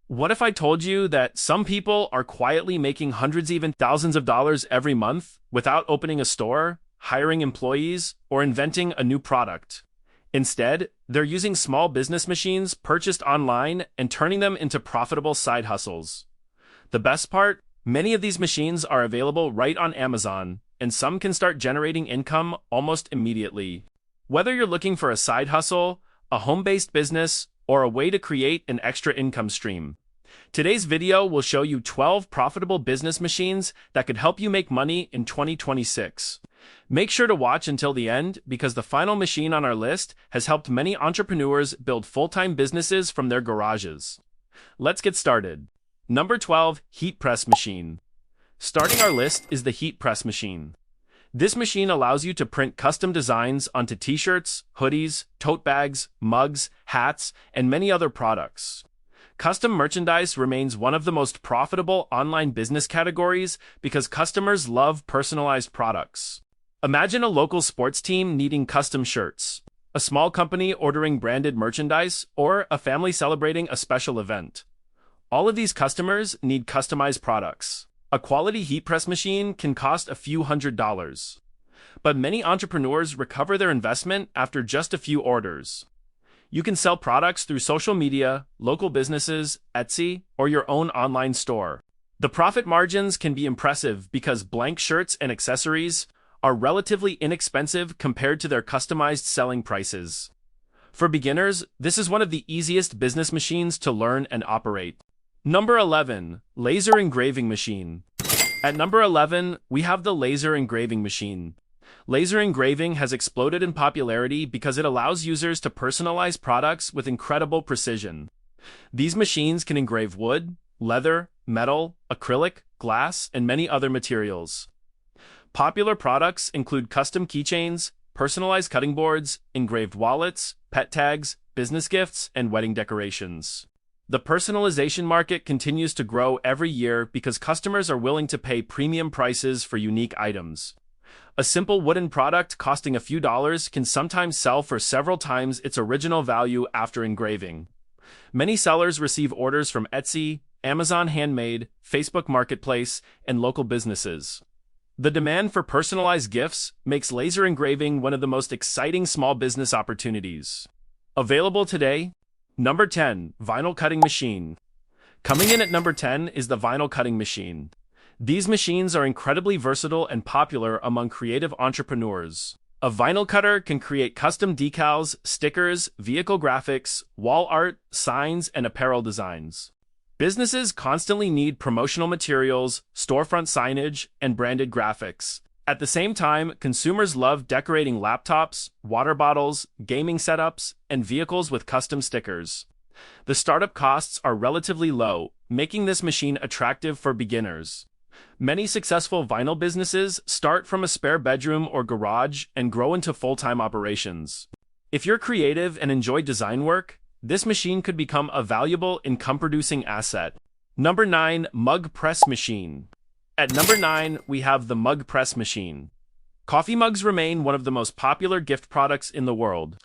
What if I told you that some people are quietly making hundreds, even thousands of dollars every month without opening a store, hiring employees, or inventing a new product? Instead, they're using small business machines purchased online and turning them into profitable side hustles. The best part? Many of these machines are available right on Amazon, and some can start generating income almost immediately. Whether you're looking for a side hustle, a home-based business, or a way to create an extra income stream, today's video will show you 12 profitable business machines that could help you make money in 2026. Make sure to watch until the end because the final machine on our list has helped many entrepreneurs build full-time businesses from their garages. Let's get started. Number 12, Heat Press Machine. Starting our list is the Heat Press Machine. This machine allows you to print custom designs onto t-shirts, hoodies, tote bags, mugs, hats, and many other products. Custom merchandise remains one of the most profitable online business categories because customers love personalized products. Imagine a local sports team needing custom shirts, a small company ordering branded merchandise, or a family celebrating a special event. All of these customers need customized products. A quality heat press machine can cost a few $100s. But many entrepreneurs recover their investment after just a few orders. You can sell products through social media, local businesses, Etsy, or your own online store. The profit margins can be impressive because blank shirts and accessories are relatively inexpensive compared to their customized selling prices. For beginners, this is one of the easiest business machines to learn and operate. Number 11, Laser Engraving Machine. At number 11, we have the laser engraving machine. Laser engraving has exploded in popularity because it allows users to personalize products with incredible precision. These machines can engrave wood, leather, metal, acrylic, glass, and many other materials. Popular products include custom keychains, personalized cutting boards, engraved wallets, pet tags, business gifts, and wedding decorations. The personalization market continues to grow every year because customers are willing to pay premium prices for unique items. A simple wooden product costing a few dollars can sometimes sell for several times its original value after engraving. Many sellers receive orders from Etsy, Amazon Handmade, Facebook Marketplace, and local businesses. The demand for personalized gifts makes laser engraving one of the most exciting small business opportunities. Available today. Number 10, Vinyl Cutting Machine. Coming in at number 10 is the vinyl cutting machine. These machines are incredibly versatile and popular among creative entrepreneurs. A vinyl cutter can create custom decals, stickers, vehicle graphics, wall art, signs, and apparel designs. Businesses constantly need promotional materials, storefront signage, and branded graphics. At the same time, consumers love decorating laptops, water bottles, gaming setups, and vehicles with custom stickers. The startup costs are relatively low, making this machine attractive for beginners. Many successful vinyl businesses start from a spare bedroom or garage and grow into full-time operations. If you're creative and enjoy design work, this machine could become a valuable income-producing asset. Number 9, Mug Press Machine. At number 9, we have the mug press machine. Coffee mugs remain one of the most popular gift products in the world.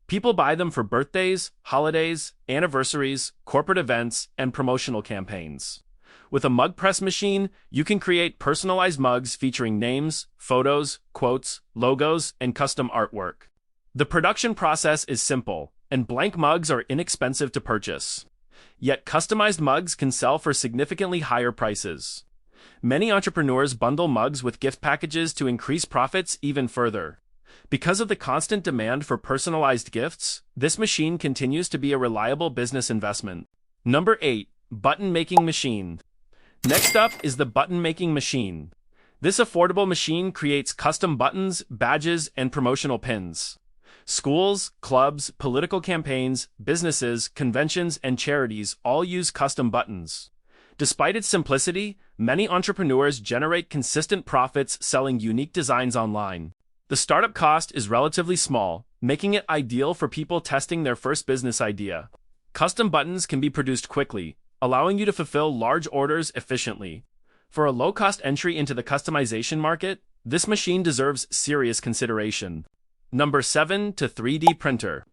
People buy them for birthdays, holidays, anniversaries, corporate events, and promotional campaigns. With a mug press machine, you can create personalized mugs featuring names, photos, quotes, logos, and custom artwork. The production process is simple, and blank mugs are inexpensive to purchase. Yet customized mugs can sell for significantly higher prices. Many entrepreneurs bundle mugs with gift packages to increase profits even further. Because of the constant demand for personalized gifts, this machine continues to be a reliable business investment. Number 8, Button Making Machine. Next up is the Button Making Machine. This affordable machine creates custom buttons, badges, and promotional pins. Schools, clubs, political campaigns, businesses, conventions, and charities all use custom buttons. Despite its simplicity, many entrepreneurs generate consistent profits selling unique designs online. The startup cost is relatively small, making it ideal for people testing their first business idea. Custom buttons can be produced quickly, allowing you to fulfill large orders efficiently. For a low-cost entry into the customization market, this machine deserves serious consideration. Number 7, 3D printer.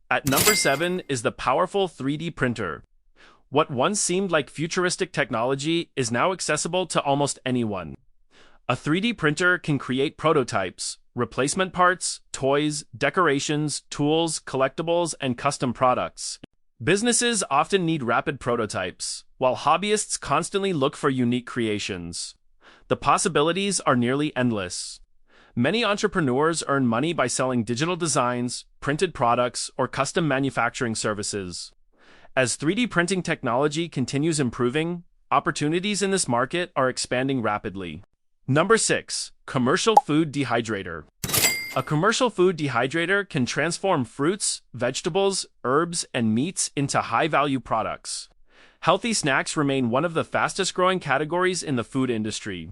At number 7 is the powerful 3D printer. What once seemed like futuristic technology is now accessible to almost anyone. A 3D printer can create prototypes, replacement parts, toys, decorations, tools, collectibles, and custom products. Businesses often need rapid prototypes, while hobbyists constantly look for unique creations. The possibilities are nearly endless. Many entrepreneurs earn money by selling digital designs, printed products, or custom manufacturing services. As 3D printing technology continues improving, opportunities in this market are expanding rapidly. Number 6. Commercial food dehydrator. A commercial food dehydrator can transform fruits, vegetables, herbs, and meats into high-value products. Healthy snacks remain one of the fastest-growing categories in the food industry.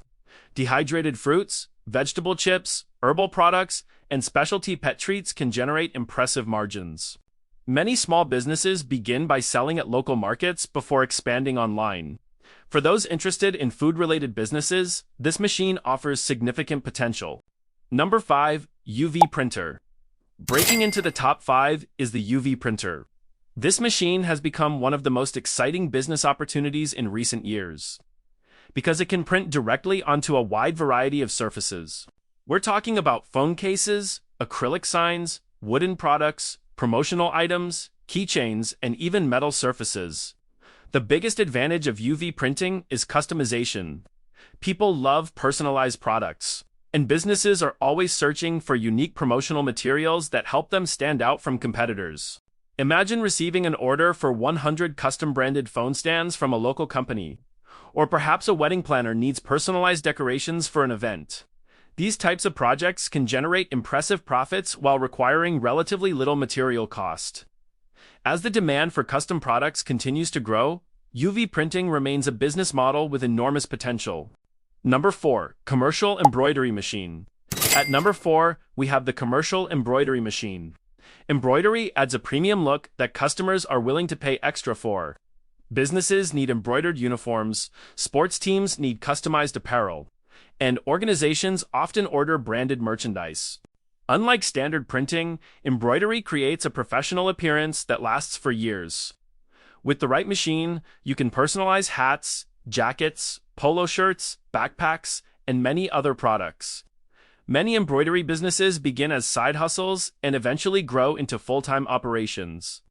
Dehydrated fruits, vegetable chips, herbal products, and specialty pet treats can generate impressive margins. Many small businesses begin by selling at local markets before expanding online. For those interested in food-related businesses, this machine offers significant potential. Number 5. UV printer. Breaking into the top 5 is the UV printer. This machine has become one of the most exciting business opportunities in recent years, because it can print directly onto a wide variety of surfaces. We're talking about phone cases, acrylic signs, wooden products, promotional items, keychains, and even metal surfaces. The biggest advantage of UV printing is customization. People love personalized products, and businesses are always searching for unique promotional materials that help them stand out from competitors. Imagine receiving an order for 100 custom-branded phone stands from a local company. Or perhaps a wedding planner needs personalized decorations for an event. These types of projects can generate impressive profits while requiring relatively little material cost. As the demand for custom products continues to grow, UV printing remains a business model with enormous potential. Number 4. Commercial embroidery machine. At number 4, we have the commercial embroidery machine. Embroidery adds a premium look that customers are willing to pay extra for. Businesses need embroidered uniforms, sports teams need customized apparel, and organizations often order branded merchandise. Unlike standard printing, embroidery creates a professional appearance that lasts for years. With the right machine, you can personalize hats, jackets, polo shirts, backpacks, and many other products. Many embroidery businesses begin as side hustles and eventually grow into full-time operations.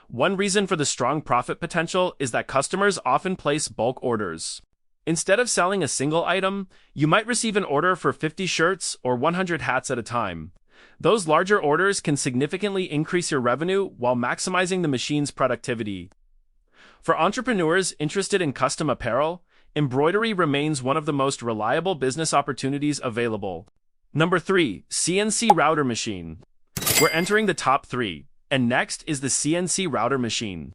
One reason for the strong profit potential is that customers often place bulk orders. Instead of selling a single item, you might receive an order for 50 shirts or 100 hats at a time. Those larger orders can significantly increase your revenue while maximizing the machine's productivity. For entrepreneurs interested in custom apparel, embroidery remains one of the most reliable business opportunities available. Number 3. CNC router machine. We're entering the top 3, and next is the CNC router machine.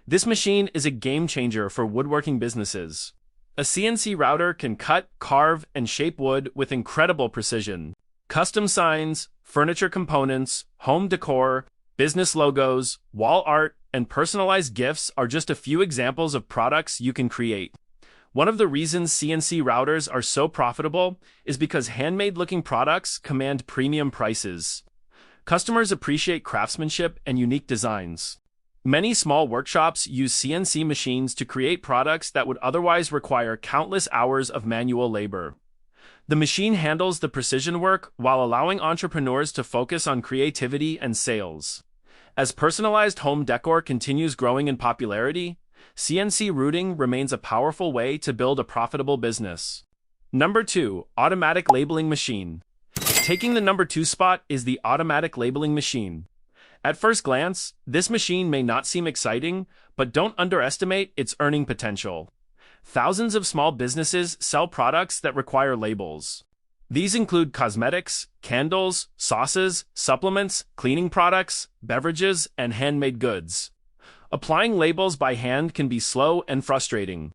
This machine is a game changer for woodworking businesses. A CNC router can cut, carve, and shape wood with incredible precision. Custom signs, furniture components, home decor, business logos, wall art, and personalized gifts are just a few examples of products you can create. One of the reasons CNC routers are so profitable is because handmade-looking products command premium prices. Customers appreciate craftsmanship and unique designs. Many small workshops use CNC machines to create products that would otherwise require countless hours of manual labor. The machine handles the precision work while allowing entrepreneurs to focus on creativity and sales. As personalized home decor continues growing in popularity, CNC routing remains a powerful way to build a profitable business. Number 2. Automatic labeling machine. Taking the number 2 spot is the automatic labeling machine. At first glance, this machine may not seem exciting, but don't underestimate its earning potential. Thousands of small businesses sell products that require labels. These include cosmetics, candles, sauces, supplements, cleaning products, beverages, and handmade goods. Applying labels by hand can be slow and frustrating.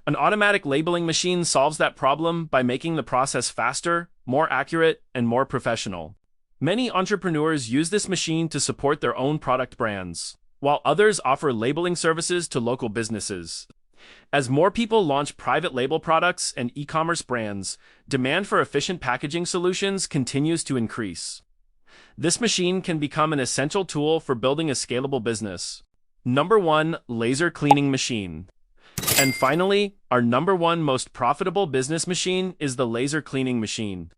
An automatic labeling machine solves that problem by making the process faster, more accurate, and more professional. Many entrepreneurs use this machine to support their own product brands, while others offer labeling services to local businesses. As more people launch private label products and e-commerce brands, demand for efficient packaging solutions continues to increase. This machine can become an essential tool for building a scalable business. Number 1, laser cleaning machine. And finally, our number 1 most profitable business machine is the laser cleaning machine.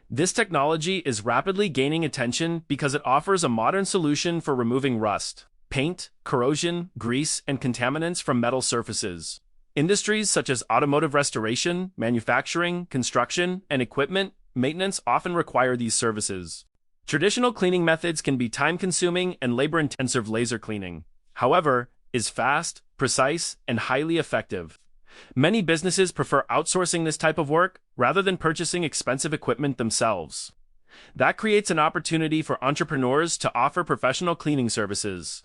This technology is rapidly gaining attention because it offers a modern solution for removing rust, paint, corrosion, grease, and contaminants from metal surfaces. Industries such as automotive restoration, manufacturing, construction, and equipment maintenance often require these services. Traditional cleaning methods can be time-consuming and labor-intensive. Laser cleaning, however, is fast, precise, and highly effective. Many businesses prefer outsourcing this type of work rather than purchasing expensive equipment themselves. That creates an opportunity for entrepreneurs to offer professional cleaning services.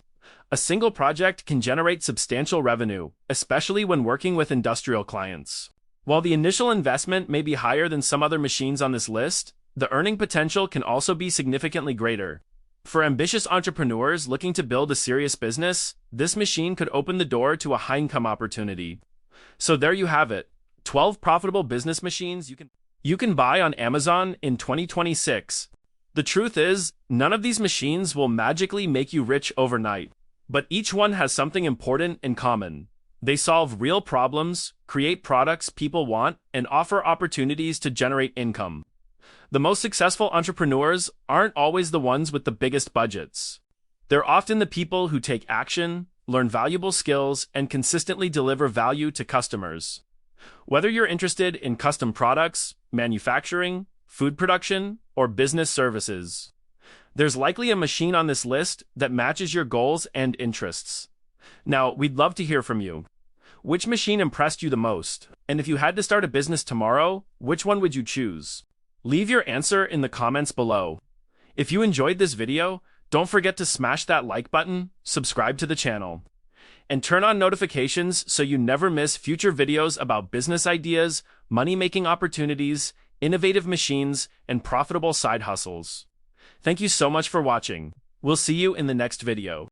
A single project can generate substantial revenue, especially when working with industrial clients. While the initial investment may be higher than some other machines on this list, the earning potential can also be significantly greater. For ambitious entrepreneurs looking to build a serious business, this machine could open the door to a high-income opportunity. So there you have it, 12 profitable business machines you can buy on Amazon in 2026. The truth is, none of these machines will magically make you rich overnight. But each one has something important in common. They solve real problems, create products people want, and offer opportunities to generate income. The most successful entrepreneurs aren't always the ones with the biggest budgets. They're often the people who take action, learn valuable skills, and consistently deliver value to customers. Whether you're interested in custom products, manufacturing, food production, or business services, there's likely a machine on this list that matches your goals and interests. Now, we'd love to hear from you. Which machine impressed you the most? And if you had to start a business tomorrow, which one would you choose? Leave your answer in the comments below. If you enjoyed this video, don't forget to smash that like button, subscribe to the channel, and turn on notifications so you never miss future videos about business ideas, money-making opportunities, innovative machines, and profitable side hustles. Thank you so much for watching. We'll see you in the next video.